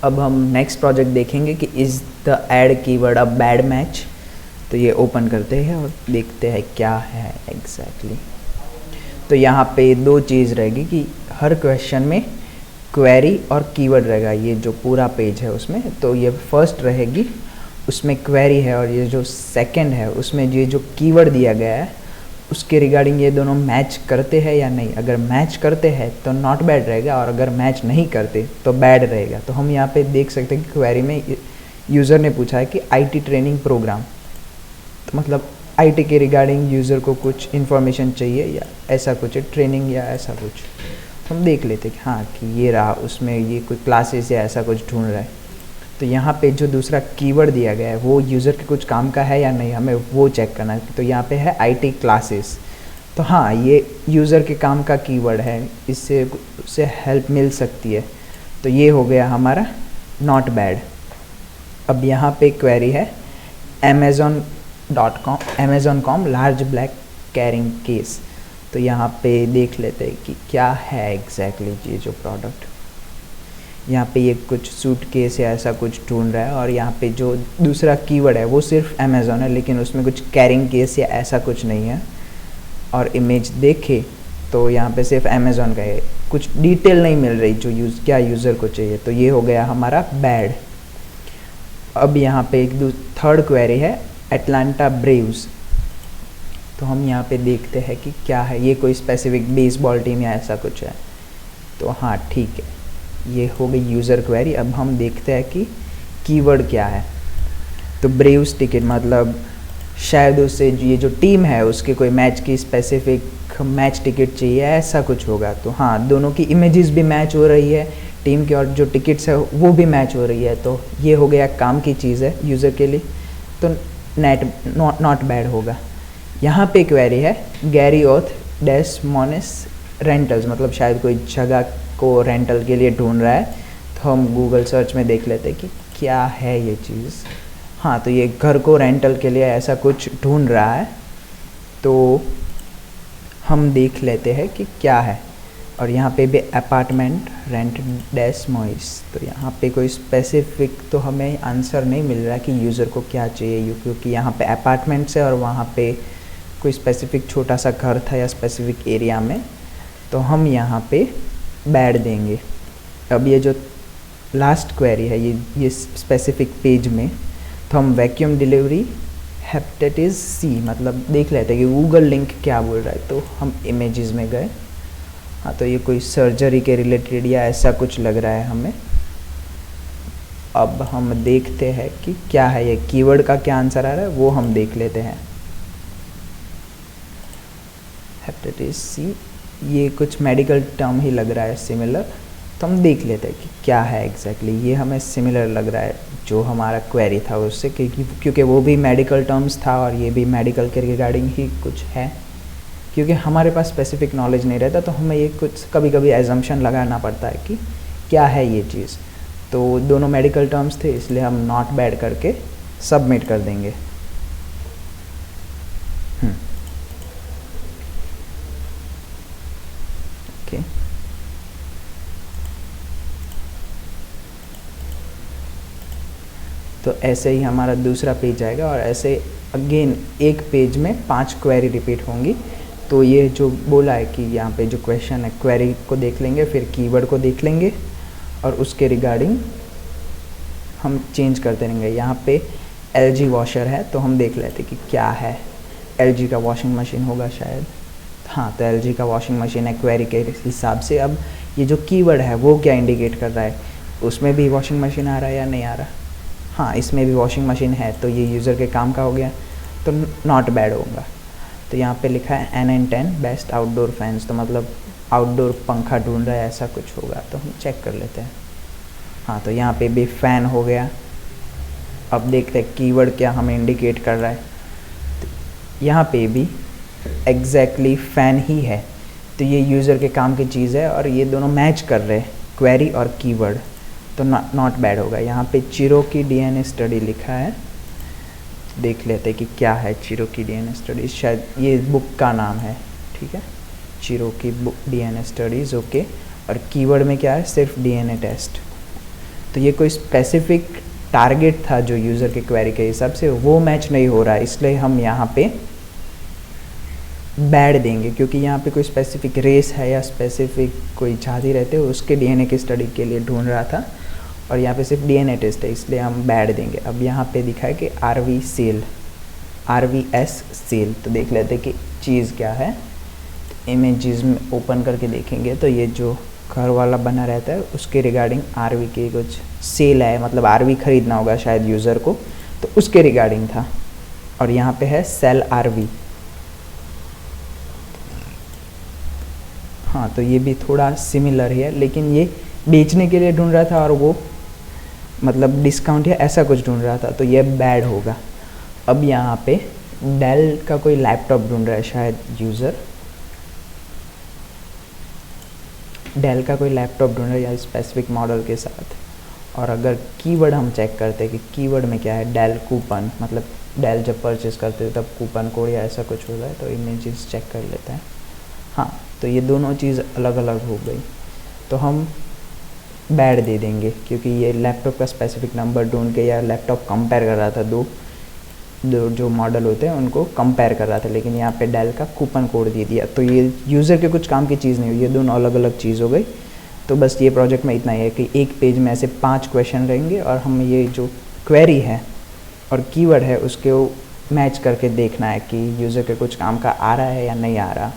अब हम next project देखेंगे कि is the add keyword a bad match. तो ये ओपन करते हैं और देखते हैं क्या है एग्जैक्टली। तो यहाँ पे दो चीज़ रहेगी कि हर क्वेश्चन में क्वेरी और कीवर्ड रहेगा। ये जो पूरा पेज है उसमें, तो ये फर्स्ट रहेगी उसमें क्वेरी है, और ये जो सेकंड है उसमें ये जो कीवर्ड दिया गया है उसके रिगार्डिंग ये दोनों मैच करते हैं या नहीं। अगर मैच करते हैं तो नॉट बैड रहेगा, और अगर मैच नहीं करते तो बैड रहेगा। तो हम यहाँ पे देख सकते हैं कि क्वेरी में यूज़र ने पूछा है कि आईटी ट्रेनिंग प्रोग्राम, तो मतलब आईटी के रिगार्डिंग यूज़र को कुछ इन्फॉर्मेशन चाहिए या ऐसा कुछ है, ट्रेनिंग या ऐसा कुछ। तो हम देख लेते कि हाँ कि ये रहा, उसमें ये कोई क्लासेस या ऐसा कुछ ढूंढ रहा है। तो यहाँ पे जो दूसरा कीवर्ड दिया गया है वो यूज़र के कुछ काम का है या नहीं, हमें वो चेक करना है। तो यहाँ पे है आईटी क्लासेस, तो हाँ ये यूज़र के काम का कीवर्ड है, इससे उससे हेल्प मिल सकती है। तो ये हो गया हमारा नॉट बैड। अब यहाँ पे क्वेरी है amazon.com large black carrying case. तो यहाँ पे देख लेते हैं कि क्या है एग्जैक्टली ये जो प्रोडक्ट। यहाँ पे ये कुछ सूट केस या ऐसा कुछ ढूंढ रहा है, और यहाँ पे जो दूसरा कीवर्ड है वो सिर्फ अमेज़ॉन है, लेकिन उसमें कुछ कैरिंग केस या ऐसा कुछ नहीं है। और इमेज देखे तो यहाँ पे सिर्फ अमेज़ॉन का है, कुछ डिटेल नहीं मिल रही जो क्या यूज़र को चाहिए। तो ये हो गया हमारा बैड। अब यहाँ पे एक थर्ड क्वेरी है एटलांटा ब्रेव्स। तो हम यहाँ पे देखते हैं कि क्या है, ये कोई स्पेसिफिक बेसबॉल टीम या ऐसा कुछ है। तो हाँ ठीक है, ये हो गई यूज़र क्वेरी। अब हम देखते हैं कि कीवर्ड क्या है। तो ब्रेव्स टिकट मतलब शायद उससे ये जो टीम है उसके कोई मैच की स्पेसिफिक मैच टिकट चाहिए, ऐसा कुछ होगा। तो हाँ दोनों की इमेजेस भी मैच हो रही है टीम के, और जो टिकट्स है वो भी मैच हो रही है। तो ये हो गया काम की चीज़ है यूज़र के लिए, तो नॉट बैड होगा। यहाँ पे क्वेरी है गैरी ओथ डेस मोनेस रेंटल्स, मतलब शायद कोई जगह को रेंटल के लिए ढूंढ रहा है। तो हम गूगल सर्च में देख लेते हैं कि क्या है ये चीज़। हाँ तो ये घर को रेंटल के लिए ऐसा कुछ ढूंढ रहा है, तो हम देख लेते हैं कि क्या है। और यहाँ पे भी अपार्टमेंट रेंट डेस मॉइस। तो यहाँ पे कोई स्पेसिफिक तो हमें आंसर नहीं मिल रहा कि यूज़र को क्या चाहिए, क्योंकि यहाँ पे अपार्टमेंट्स है और वहाँ पे कोई स्पेसिफिक छोटा सा घर था या स्पेसिफिक एरिया में। तो हम यहाँ पे बैड देंगे। अब ये जो लास्ट क्वेरी है ये स्पेसिफिक पेज में, तो हम वैक्यूम डिलीवरी हेपेटाइटिस सी मतलब देख लेते हैं कि गूगल लिंक क्या बोल रहा है। तो हम इमेजेस में गए, हाँ तो ये कोई सर्जरी के रिलेटेड या ऐसा कुछ लग रहा है हमें। अब हम देखते हैं कि क्या है ये कीवर्ड का क्या आंसर आ रहा है, वो हम देख लेते हैं। हेपेटाइटिस सी, ये कुछ मेडिकल टर्म ही लग रहा है सिमिलर। तो हम देख लेते हैं कि क्या है एग्जैक्टली। ये हमें सिमिलर लग रहा है जो हमारा क्वेरी था उससे, क्योंकि वो भी मेडिकल टर्म्स था और ये भी मेडिकल के रिगार्डिंग ही कुछ है। क्योंकि हमारे पास स्पेसिफिक नॉलेज नहीं रहता तो हमें ये कुछ कभी कभी एजम्पशन लगाना पड़ता है कि क्या है ये चीज़। तो दोनों मेडिकल टर्म्स थे, इसलिए हम नॉट बैड करके सबमिट कर देंगे। ओके, तो ऐसे ही हमारा दूसरा पेज आएगा, और ऐसे अगेन एक पेज में 5 क्वेरी रिपीट होंगी। तो ये जो बोला है कि यहाँ पे जो क्वेश्चन है, क्वेरी को देख लेंगे, फिर कीवर्ड को देख लेंगे, और उसके रिगार्डिंग हम चेंज करते रहेंगे। यहाँ पे LG वॉशर है, तो हम देख लेते कि क्या है। LG का वॉशिंग मशीन होगा शायद, हाँ तो LG का वॉशिंग मशीन है क्वेरी के हिसाब से। अब ये जो कीवर्ड है वो क्या इंडिकेट कर रहा है, उसमें भी वॉशिंग मशीन आ रहा है या नहीं आ रहा। हाँ इसमें भी वॉशिंग मशीन है, तो ये यूज़र के काम का हो गया, तो नॉट बैड होगा। तो यहाँ पे लिखा है NN10 बेस्ट आउटडोर फैंस, तो मतलब आउटडोर पंखा ढूंढ रहा है ऐसा कुछ होगा। तो हम चेक कर लेते हैं। हाँ तो यहाँ पे भी फ़ैन हो गया। अब देखते हैं कीवर्ड क्या हमें इंडिकेट कर रहा है। तो यहाँ पे भी एग्जैक्टली फ़ैन ही है, तो ये यूज़र के काम की चीज़ है और ये दोनों मैच कर रहे हैं क्वेरी और कीवर्ड, तो नॉट बैड होगा। यहाँ पे चिरोकी DNA स्टडी लिखा है, देख लेते हैं कि क्या है चिरोकी DNA स्टडीज़। शायद ये बुक का नाम है, ठीक है, Cherokee book DNA studies. Okay, और कीवर्ड में क्या है, सिर्फ DNA टेस्ट। तो ये कोई स्पेसिफिक टारगेट था जो यूज़र के क्वेरी के हिसाब से, वो मैच नहीं हो रहा है, इसलिए हम यहाँ पे बैड देंगे, क्योंकि यहाँ पे कोई स्पेसिफिक रेस है या स्पेसिफिक कोई जाति रहते हो उसके डीएनए की स्टडी के लिए ढूंढ रहा था, और यहाँ पे सिर्फ डीएनए टेस्ट है, इसलिए हम बैड देंगे। अब यहाँ पे दिखा है कि RVS सेल, तो देख लेते कि चीज़ क्या है। इमेजेस में ओपन करके देखेंगे तो ये जो घर वाला बना रहता है उसके रिगार्डिंग आरवी की कुछ सेल है, मतलब आरवी खरीदना होगा शायद यूज़र को, तो उसके रिगार्डिंग था। और यहाँ पे है सेल आरवी, हाँ तो ये भी थोड़ा सिमिलर है, लेकिन ये बेचने के लिए ढूंढ रहा था और वो मतलब डिस्काउंट या ऐसा कुछ ढूंढ रहा था, तो ये बैड होगा। अब यहाँ पे डेल का कोई लैपटॉप ढूंढ रहा है शायद यूज़र, डेल का कोई लैपटॉप ढूंढ रहा है या स्पेसिफिक मॉडल के साथ। और अगर कीवर्ड हम चेक करते हैं कि कीवर्ड में क्या है, डेल कूपन, मतलब डेल जब परचेस करते हैं तब कूपन कोड या ऐसा कुछ होता है, तो इमेजेस चेक कर लेते हैं। हाँ तो ये दोनों चीज़ अलग अलग हो गई, तो हम बैड दे देंगे, क्योंकि ये लैपटॉप का स्पेसिफिक नंबर ढूंढ के या लैपटॉप कंपेयर कर रहा था, दो जो मॉडल होते हैं उनको कंपेयर कर रहा था, लेकिन यहाँ पे डेल का कूपन कोड दे दिया, तो ये यूज़र के कुछ काम की चीज़ नहीं हुई, ये दोनों अलग अलग चीज़ हो गई। तो बस ये प्रोजेक्ट में इतना ही है कि एक पेज में ऐसे 5 क्वेश्चन रहेंगे और हम ये जो क्वेरी है और कीवर्ड है उसके मैच करके देखना है कि यूज़र के कुछ काम का आ रहा है या नहीं आ रहा।